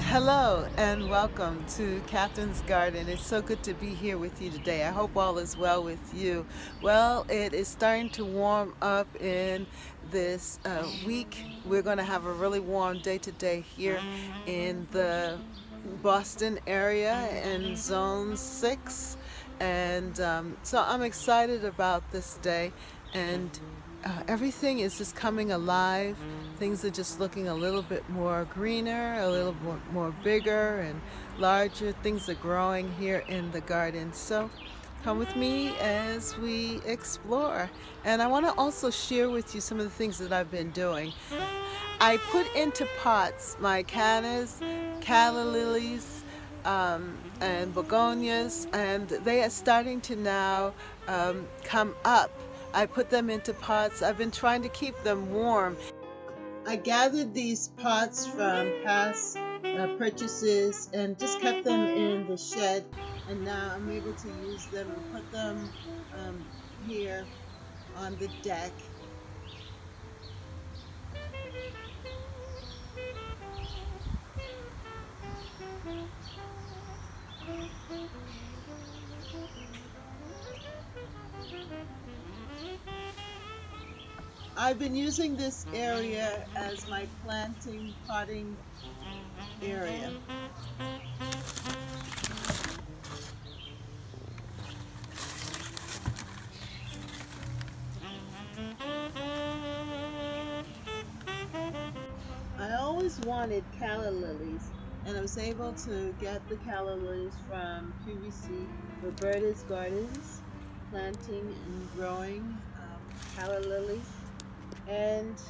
Hello and welcome to Catherine's Garden. It's so good to be here with you today. I hope all is well with you. Well, it is starting to warm up in this week. We're going to have a really warm day today here in the Boston area in Zone 6. And so I'm excited about this day. And everything is just coming alive. Things are just looking a little bit more greener, a little more bigger and larger. Things are growing here in the garden. So come with me as we explore. And I want to also share with you some of the things that I've been doing. I put into pots my cannas, calla lilies, and begonias, and they are starting to now come up. I put them into pots. I've been trying to keep them warm. I gathered these pots from past purchases and just kept them in the shed, and now I'm able to use them and put them here on the deck. I've been using this area as my planting potting area. I always wanted calla lilies, and I was able to get the calla lilies from QVC, Roberta's Gardens, planting and growing calla lilies. And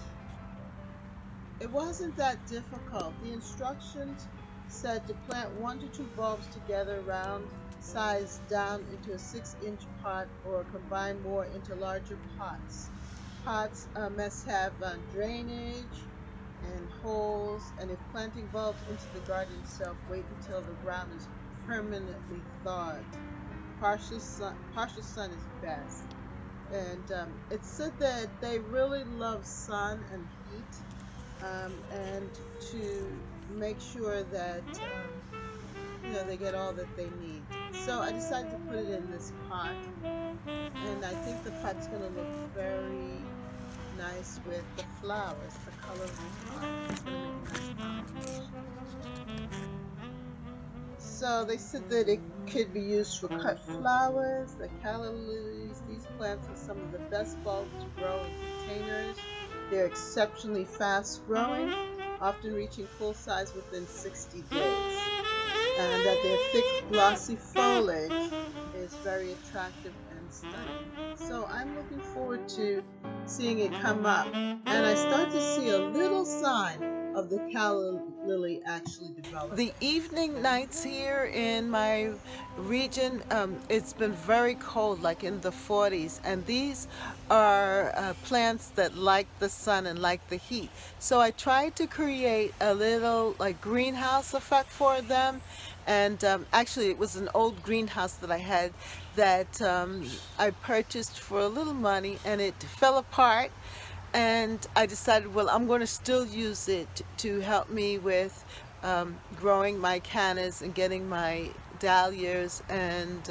it wasn't that difficult. The instructions said to plant 1 to 2 bulbs together round size down into a 6-inch pot or combine more into larger pots. Pots must have drainage and holes, and if planting bulbs into the garden itself, wait until the ground is permanently thawed. Partial sun is best. And it said that they really love sun and heat, and to make sure that they get all that they need. So I decided to put it in this pot, and I think the pot's going to look very nice with the flowers, the color of the pot. It's going to make a nice combination. So they said that it could be used for cut flowers, the calla lilies. These plants are some of the best bulbs to grow in containers. They're exceptionally fast growing, often reaching full size within 60 days. And that their thick glossy foliage is very attractive and stunning. So I'm looking forward to seeing it come up. And I start to see a little sign of the calla lily actually developing. The evening nights here in my region, it's been very cold, like in the 40s, and these are plants that like the sun and like the heat. So I tried to create a little like greenhouse effect for them, and actually it was an old greenhouse that I had that I purchased for a little money, and it fell apart. And I decided, well, I'm going to still use it to help me with growing my cannas and getting my dahlias and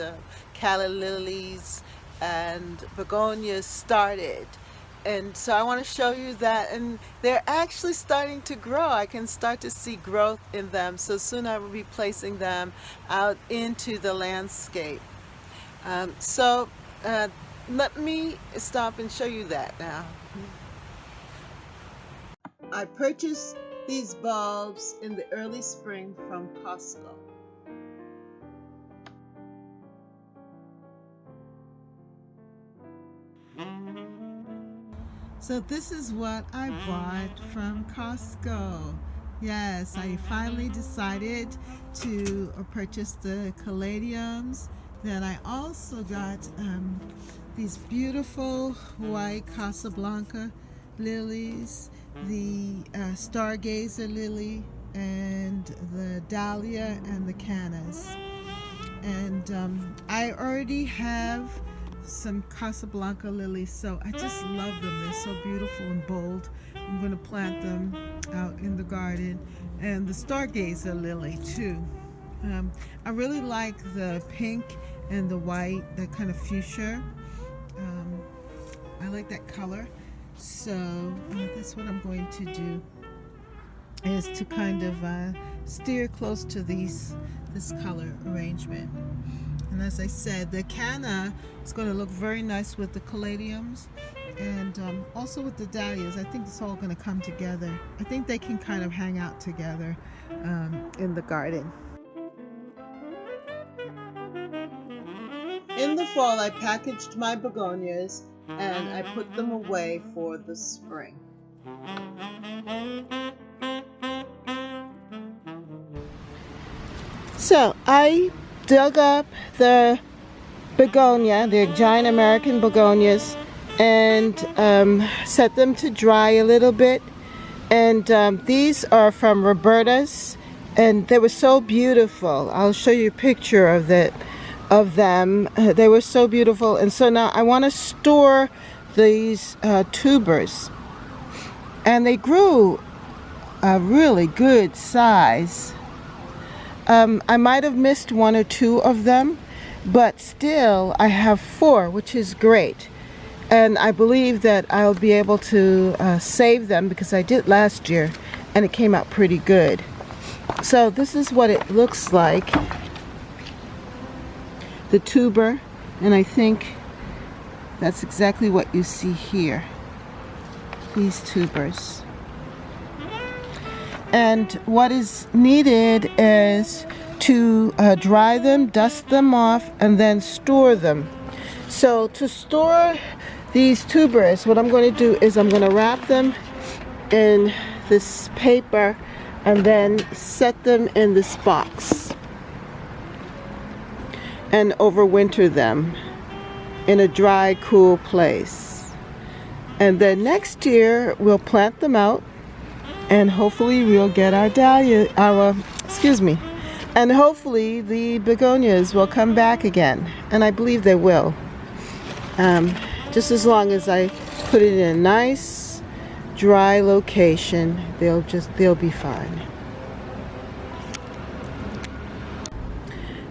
calla lilies and begonias started. And so I want to show you that, and they're actually starting to grow. I can start to see growth in them, so soon I will be placing them out into the landscape. So let me stop and show you that now. I purchased these bulbs in the early spring from Costco. So this is what I bought from Costco. Yes, I finally decided to purchase the Caladiums. Then I also got these beautiful white Casablanca lilies, the stargazer lily, and the dahlia and the cannas. And I already have some Casablanca lilies, so I just love them. They're so beautiful and bold I'm going to plant them out in the garden. And the stargazer lily too. I really like the pink and the white, that kind of fuchsia. I like that color. So that's what I'm going to do, is to kind of steer close to this color arrangement. And as I said, the canna is going to look very nice with the caladiums, and also with the dahlias. I think it's all going to come together. I think they can kind of hang out together in the garden. In the fall, I packaged my begonias and I put them away for the spring. So I dug up the begonia, the giant American begonias, and set them to dry a little bit. And these are from Roberta's, and they were so beautiful. I'll show you a picture of them. They were so beautiful. And so now I want to store these tubers, and they grew a really good size. I might have missed one or two of them, but still I have 4, which is great. And I believe that I'll be able to save them, because I did last year and it came out pretty good. So this is what it looks like, the tuber, and I think that's exactly what you see here, these tubers. And what is needed is to dry them, dust them off, and then store them. So to store these tubers, what I'm going to do is I'm going to wrap them in this paper and then set them in this box and overwinter them in a dry, cool place. And then next year we'll plant them out, and hopefully we'll get our and hopefully the begonias will come back again, and I believe they will. Just as long as I put it in a nice dry location, they'll be fine.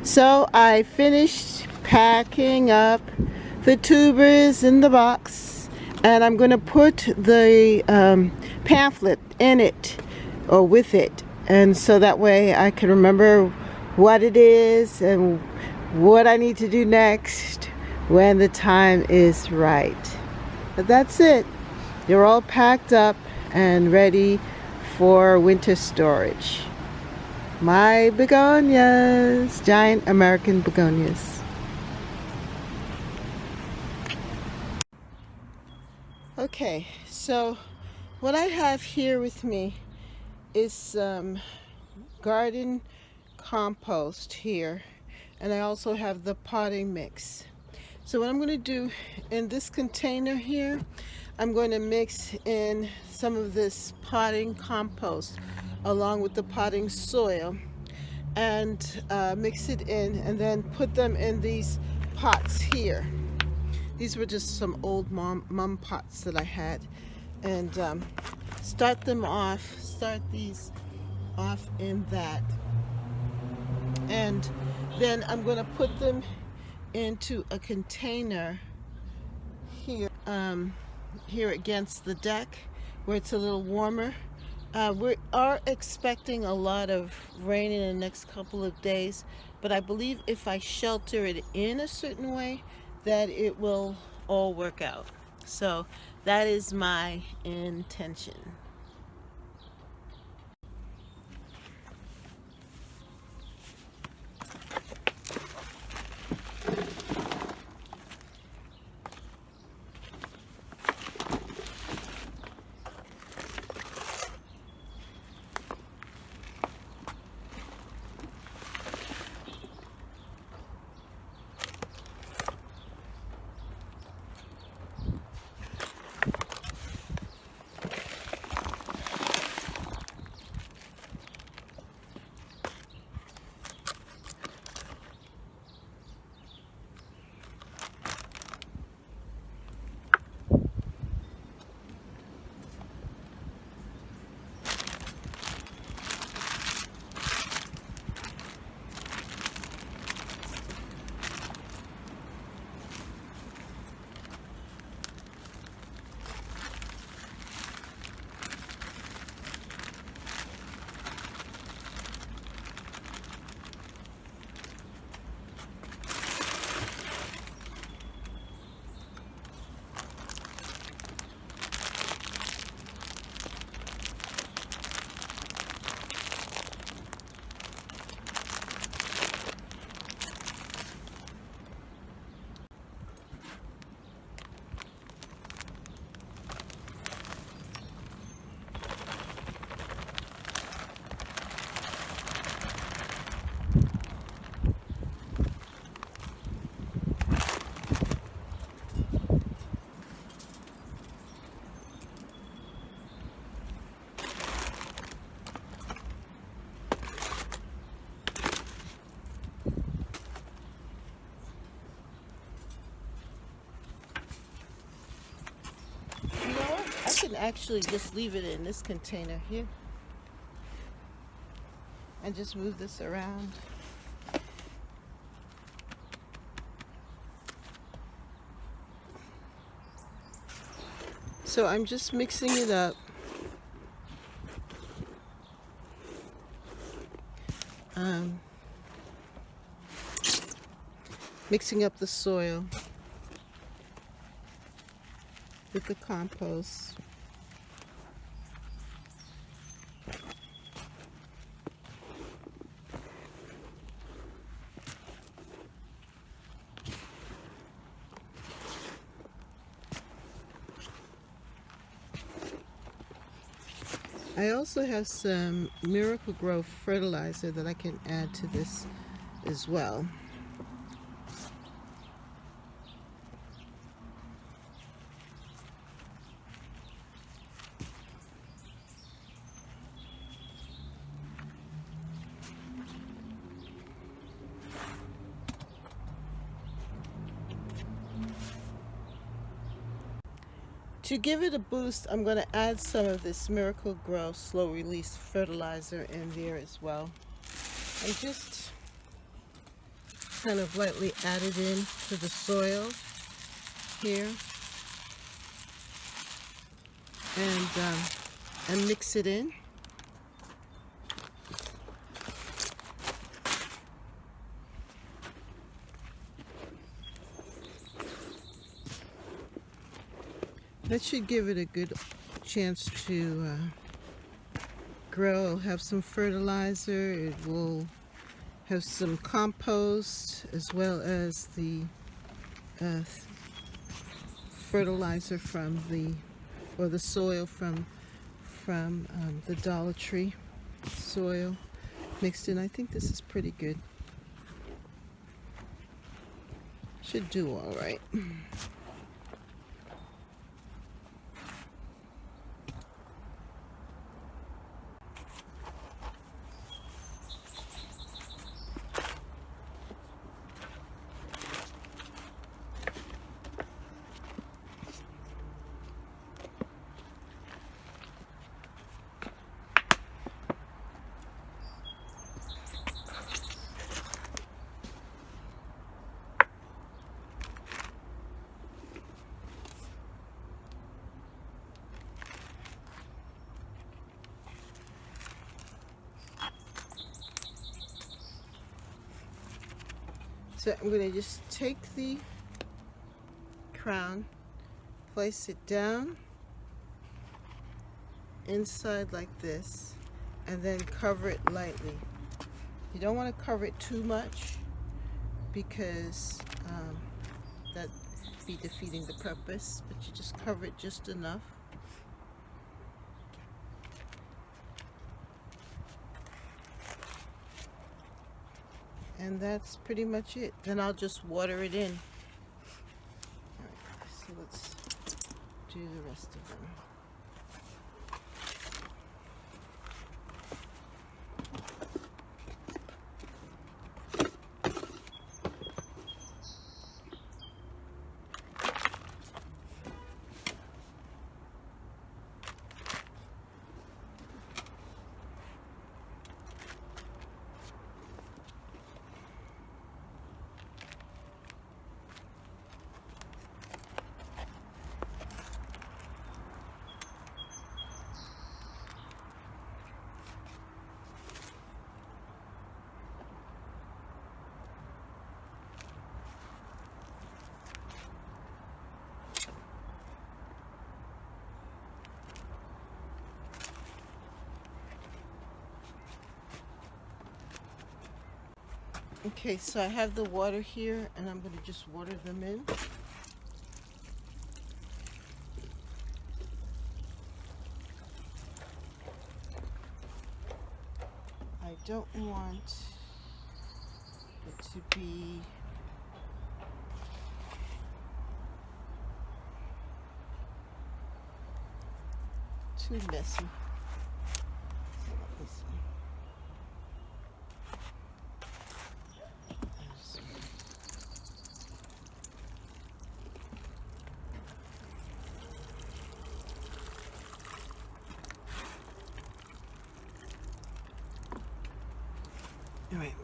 So I finished packing up the tubers in the box, and I'm going to put the pamphlet in it or with it, and so that way I can remember what it is and what I need to do next when the time is right. But that's it. They're all packed up and ready for winter storage. My begonias, giant American begonias. Okay, so what I have here with me is some garden compost here, and I also have the potting mix. So what I'm going to do in this container here, I'm going to mix in some of this potting compost along with the potting soil, and mix it in, and then put them in these pots here. These were just some old mum pots that I had, and start these off in that, and then I'm going to put them into a container here, here against the deck where it's a little warmer. We are expecting a lot of rain in the next couple of days, but I believe if I shelter it in a certain way, that it will all work out. So that is my intention. actually just leave it in this container here and just move this around. So I'm just mixing it up. Mixing up the soil with the compost. I also have some Miracle-Gro fertilizer that I can add to this as well. To give it a boost, I'm going to add some of this Miracle-Gro slow release fertilizer in there as well. And just kind of lightly add it in to the soil here. And mix it in. That should give it a good chance to grow. It'll have some fertilizer. It will have some compost as well as the fertilizer from the soil from the Dollar Tree soil mixed in. I think this is pretty good. Should do all right. So I'm going to just take the crown, place it down inside like this, and then cover it lightly. You don't want to cover it too much because that'd be defeating the purpose, but you just cover it just enough. And that's pretty much it. Then I'll just water it in. All right, so let's do the rest of them. Okay, so I have the water here, and I'm going to just water them in. I don't want it to be too messy. So let me see. Anyway,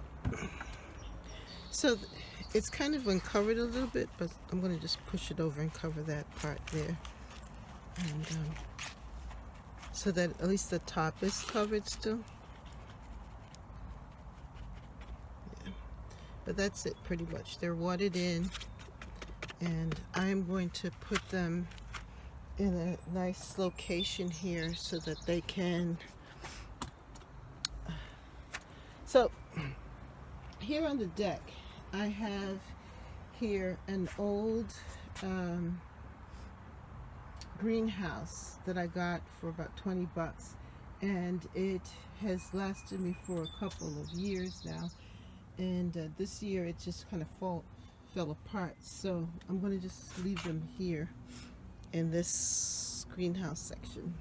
so it's kind of uncovered a little bit, but I'm going to just push it over and cover that part there. And so that at least the top is covered still. Yeah. But that's it pretty much. They're watered in, and I'm going to put them in a nice location here so that they can. So here on the deck, I have here an old greenhouse that I got for about 20 bucks, and it has lasted me for a couple of years now, and this year it just kind of fell apart, so I'm going to just leave them here in this greenhouse section.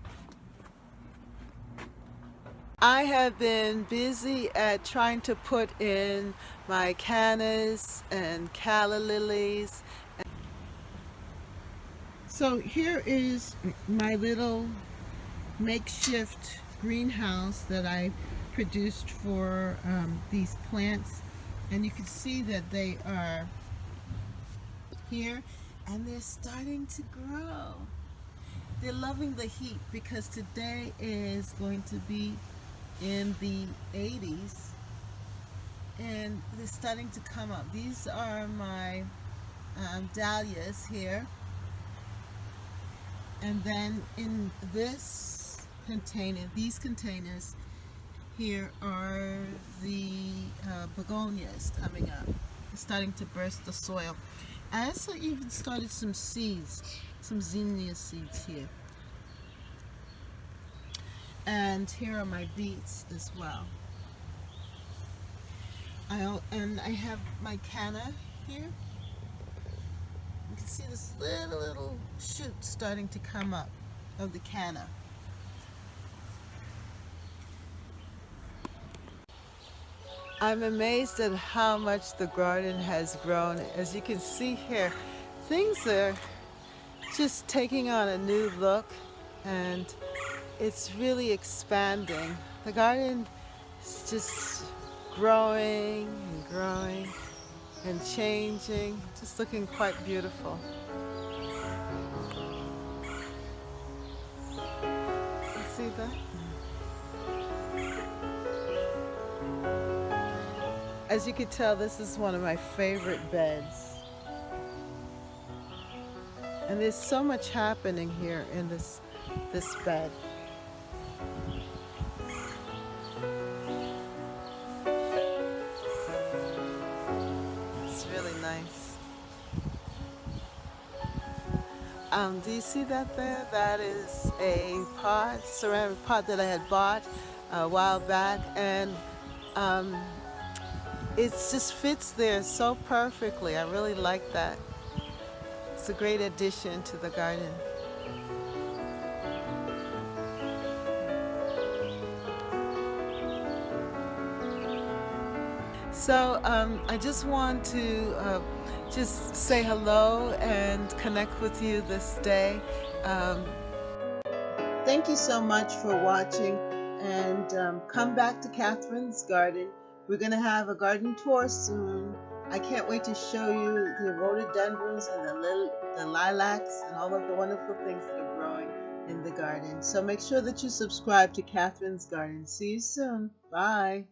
I have been busy at trying to put in my Cannas and Calla lilies. So here is my little makeshift greenhouse that I produced for these plants, and you can see that they are here and they're starting to grow. They're loving the heat because today is going to be in the 80s, and they're starting to come up. These are my dahlias here, and then in this container, these containers here, are the begonias coming up. They're starting to burst the soil. I also even started some seeds, some zinnia seeds here. And here are my beets as well. And I have my canna here. You can see this little shoot starting to come up of the canna. I'm amazed at how much the garden has grown. As you can see here, things are just taking on a new look, and it's really expanding. The garden is just growing and growing and changing, just looking quite beautiful. You see that? As you can tell, this is one of my favorite beds. And there's so much happening here in this bed. It's really nice. Do you see that there? That is a pot, ceramic pot that I had bought a while back, and it just fits there so perfectly. I really like that. It's a great addition to the garden. So I just want to just say hello and connect with you this day. Thank you so much for watching, and come back to Catherine's Garden. We're going to have a garden tour soon. I can't wait to show you the rhododendrons and the lilacs and all of the wonderful things that are growing in the garden. So make sure that you subscribe to Catherine's Garden. See you soon. Bye.